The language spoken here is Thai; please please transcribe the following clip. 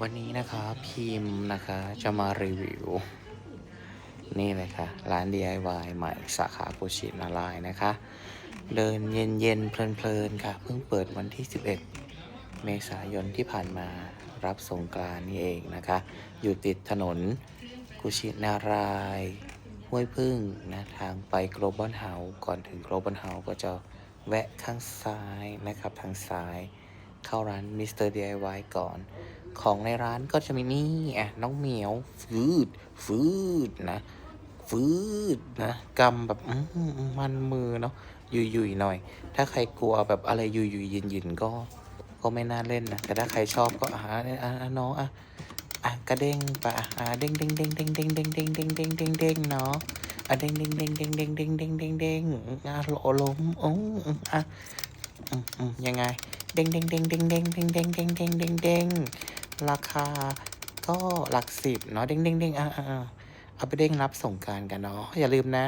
วันนี้นะคะพิมพ์นะคะจะมารีวิวนี่เลยค่ะร้าน DIY ใหม่สาขากุชินารายณ์นะคะเดินเย็นๆเพลินๆค่ะเพิ่งเปิดวันที่11เมษายนที่ผ่านมารับสงกรานต์นี่เองนะคะอยู่ติดถนนกุชินารายณ์ห้วยพึ่งนะทางไป Global House ก่อนถึง Global House ก็จะแวะข้างซ้ายนะครับทางซ้ายเข้าร้าน Mr. DIY ก่อนของในร้านก็จะมีนี่น้องเหมียวฟืดนะฟืดนะกำแบบมันมือเนาะยุยหน่อยถ้าใครกลัวแบบอะไรยุยยินก็ไม่น่าเล่นนะแต่ถ้าใครชอบก็น้องกระเด้งไปเด้งเด้งเนาะเด้งล้มยังไงเด้งราคาก็หลัก10เนาะเด้งเอาไปเด้งรับสงกรานต์กันเนาะอย่าลืมนะ